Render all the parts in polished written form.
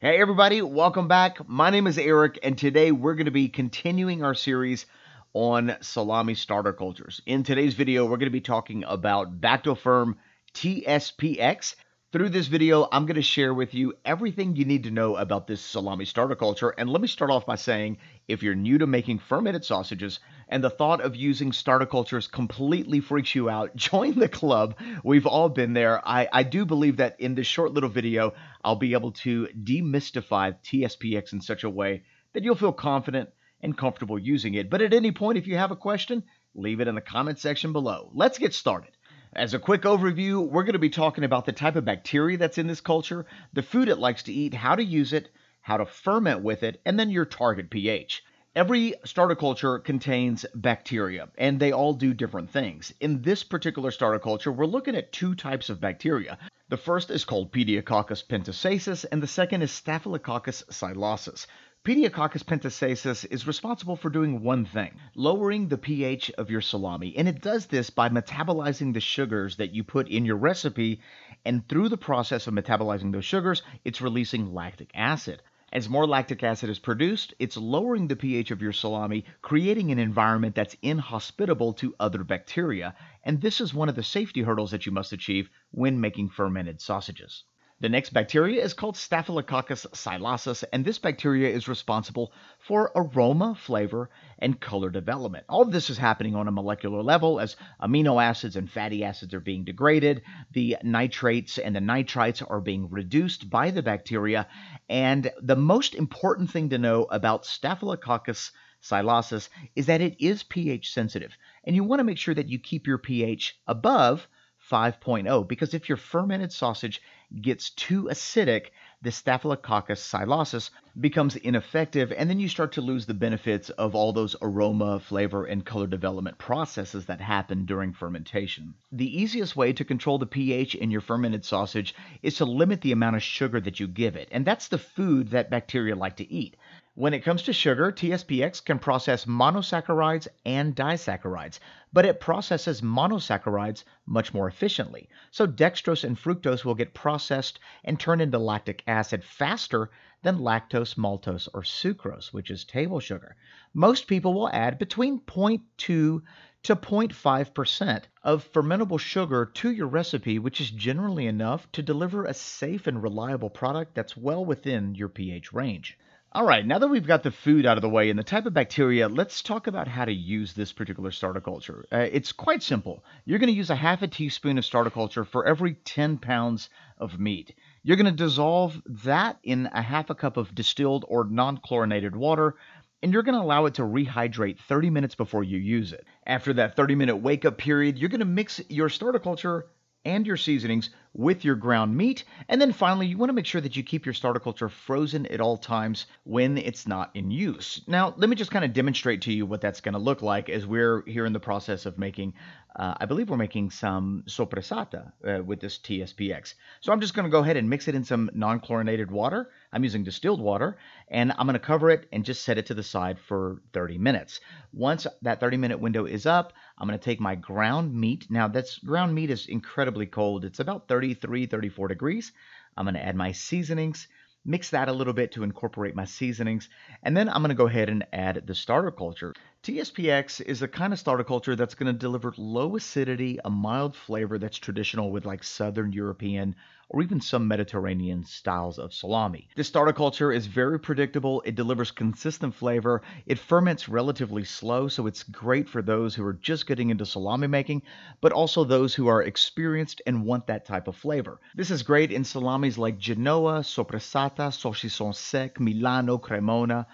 Hey everybody, welcome back. My name is Eric, and today we're going to be continuing our series on Salami Starter Cultures. In today's video, we're going to be talking about Bactotherm T-SPX. Through this video, I'm going to share with you everything you need to know about this salami starter culture. And let me start off by saying, if you're new to making fermented sausages and the thought of using starter cultures completely freaks you out, join the club. We've all been there. I do believe that in this short little video, I'll be able to demystify T-SPX in such a way that you'll feel confident and comfortable using it. But at any point, if you have a question, leave it in the comment section below. Let's get started. As a quick overview, we're going to be talking about the type of bacteria that's in this culture, the food it likes to eat, how to use it, how to ferment with it, and then your target pH. Every starter culture contains bacteria, and they all do different things. In this particular starter culture, we're looking at two types of bacteria. The first is called Pediococcus pentasasis, and the second is Staphylococcus psilocysis. Pediococcus pentasasis is responsible for doing one thing, lowering the pH of your salami, and it does this by metabolizing the sugars that you put in your recipe, and through the process of metabolizing those sugars, it's releasing lactic acid. As more lactic acid is produced, it's lowering the pH of your salami, creating an environment that's inhospitable to other bacteria, and this is one of the safety hurdles that you must achieve when making fermented sausages. The next bacteria is called Staphylococcus psilocysis, and this bacteria is responsible for aroma, flavor, and color development. All of this is happening on a molecular level as amino acids and fatty acids are being degraded, the nitrates and the nitrites are being reduced by the bacteria, and the most important thing to know about Staphylococcus psilocysis is that it is pH sensitive, and you want to make sure that you keep your pH above 5.0, because if your fermented sausage gets too acidic, the Staphylococcus psilocysis becomes ineffective, and then you start to lose the benefits of all those aroma, flavor, and color development processes that happen during fermentation. The easiest way to control the pH in your fermented sausage is to limit the amount of sugar that you give it, and that's the food that bacteria like to eat. When it comes to sugar, T-SPX can process monosaccharides and disaccharides, but it processes monosaccharides much more efficiently. So dextrose and fructose will get processed and turned into lactic acid faster than lactose, maltose, or sucrose, which is table sugar. Most people will add between 0.2 to 0.5% of fermentable sugar to your recipe, which is generally enough to deliver a safe and reliable product that's well within your pH range. All right, now that we've got the food out of the way and the type of bacteria, let's talk about how to use this particular starter culture. It's quite simple. You're going to use a half a teaspoon of starter culture for every 10 pounds of meat. You're going to dissolve that in a half a cup of distilled or non-chlorinated water, and you're going to allow it to rehydrate 30 minutes before you use it. After that 30-minute wake-up period, you're going to mix your starter culture and your seasonings with your ground meat. And then finally, you want to make sure that you keep your starter culture frozen at all times when it's not in use. Now, let me just kind of demonstrate to you what that's going to look like as we're here in the process of making, I believe we're making some soppressata with this T-SPX. So I'm just going to go ahead and mix it in some non-chlorinated water. I'm using distilled water, and I'm going to cover it and just set it to the side for 30 minutes. Once that 30-minute window is up, I'm going to take my ground meat. Now, that's ground meat is incredibly cold. It's about 33, 34 degrees. I'm going to add my seasonings, mix that a little bit to incorporate my seasonings, and then I'm going to go ahead and add the starter culture. T-SPX is the kind of starter culture that's going to deliver low acidity, a mild flavor that's traditional with like Southern European or even some Mediterranean styles of salami. This starter culture is very predictable. It delivers consistent flavor. It ferments relatively slow, so it's great for those who are just getting into salami making, but also those who are experienced and want that type of flavor. This is great in salamis like Genoa, Soppressata, Saucisson Sec, Milano, Cremona,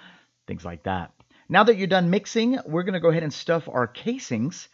things like that. Now that you're done mixing, we're going to go ahead and stuff our casings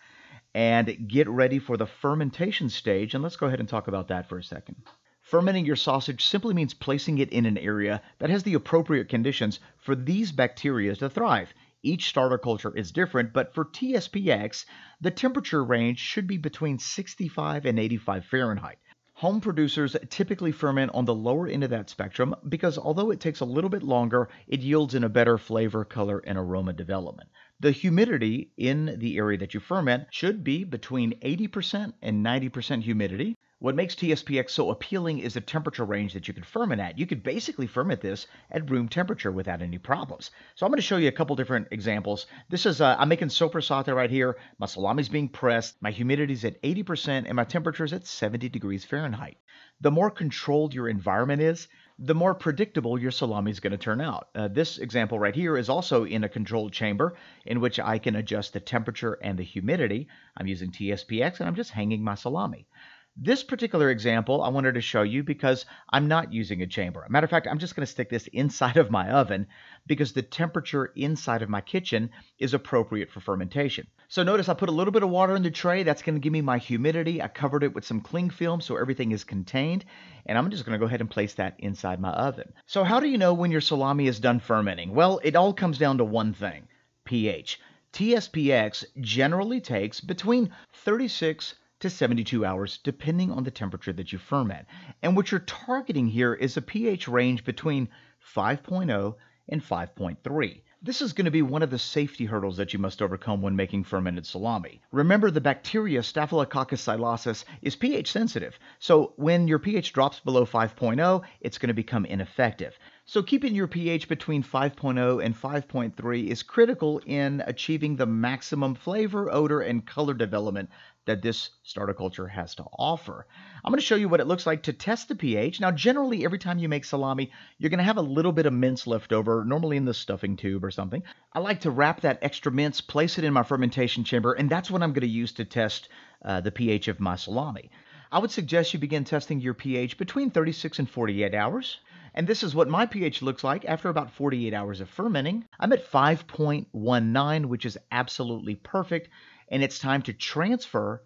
and get ready for the fermentation stage. And let's go ahead and talk about that for a second. Fermenting your sausage simply means placing it in an area that has the appropriate conditions for these bacteria to thrive. Each starter culture is different, but for T-SPX, the temperature range should be between 65 and 85 Fahrenheit. Home producers typically ferment on the lower end of that spectrum because although it takes a little bit longer, it yields in a better flavor, color, and aroma development. The humidity in the area that you ferment should be between 80% and 90% humidity, What makes TSPX so appealing is the temperature range that you can ferment at. You could basically ferment this at room temperature without any problems. So I'm going to show you a couple different examples. This is, I'm making sopressata right here. My salami's being pressed. My humidity's at 80% and my temperature's at 70 degrees Fahrenheit. The more controlled your environment is, the more predictable your salami is going to turn out. This example right here is also in a controlled chamber in which I can adjust the temperature and the humidity. I'm using TSPX and I'm just hanging my salami. This particular example I wanted to show you because I'm not using a chamber. Matter of fact, I'm just going to stick this inside of my oven because the temperature inside of my kitchen is appropriate for fermentation. So notice I put a little bit of water in the tray. That's going to give me my humidity. I covered it with some cling film so everything is contained. And I'm just going to go ahead and place that inside my oven. So how do you know when your salami is done fermenting? Well, it all comes down to one thing, pH. TSPX generally takes between 36 to 72 hours, depending on the temperature that you ferment. And what you're targeting here is a pH range between 5.0 and 5.3. This is going to be one of the safety hurdles that you must overcome when making fermented salami. Remember, the bacteria Staphylococcus psilocysis is pH sensitive, so when your pH drops below 5.0, it's going to become ineffective. So keeping your pH between 5.0 and 5.3 is critical in achieving the maximum flavor, odor, and color development that this starter culture has to offer. I'm going to show you what it looks like to test the pH. Now, generally, every time you make salami, you're going to have a little bit of mince left over, normally in the stuffing tube or something. I like to wrap that extra mince, place it in my fermentation chamber, and that's what I'm going to use to test the pH of my salami. I would suggest you begin testing your pH between 36 and 48 hours. And this is what my pH looks like after about 48 hours of fermenting. I'm at 5.19, which is absolutely perfect. And it's time to transfer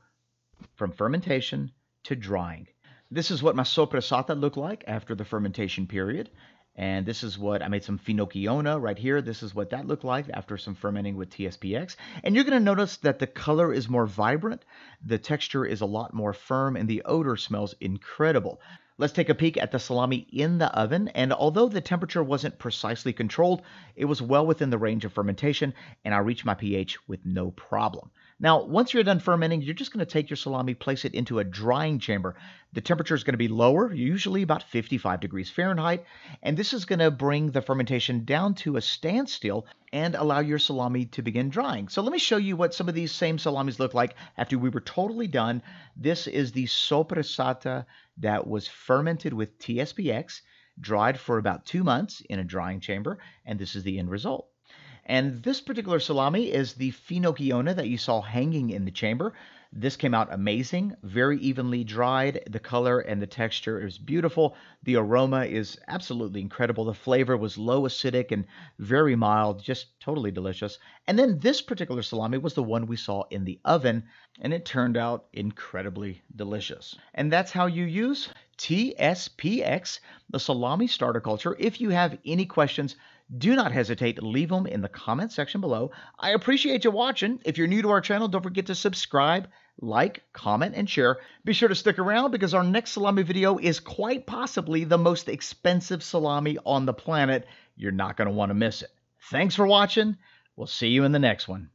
from fermentation to drying. This is what my sopressata looked like after the fermentation period. And this is what I made some finocchiona right here. This is what that looked like after some fermenting with TSPX. And you're going to notice that the color is more vibrant, the texture is a lot more firm, and the odor smells incredible. Let's take a peek at the salami in the oven, and although the temperature wasn't precisely controlled, it was well within the range of fermentation, and I reached my pH with no problem. Now, once you're done fermenting, you're just going to take your salami, place it into a drying chamber. The temperature is going to be lower, usually about 55 degrees Fahrenheit, and this is going to bring the fermentation down to a standstill and allow your salami to begin drying. So let me show you what some of these same salamis look like after we were totally done. This is the sopressata that was fermented with TSPX, dried for about 2 months in a drying chamber, and this is the end result. And this particular salami is the finocchiona that you saw hanging in the chamber. This came out amazing, very evenly dried. The color and the texture is beautiful. The aroma is absolutely incredible. The flavor was low acidic and very mild, just totally delicious. And then this particular salami was the one we saw in the oven, and it turned out incredibly delicious. And that's how you use TSPX, the Salami Starter Culture. If you have any questions, do not hesitate to leave them in the comment section below. I appreciate you watching. If you're new to our channel, don't forget to subscribe, like, comment, and share. Be sure to stick around because our next salami video is quite possibly the most expensive salami on the planet. You're not going to want to miss it. Thanks for watching. We'll see you in the next one.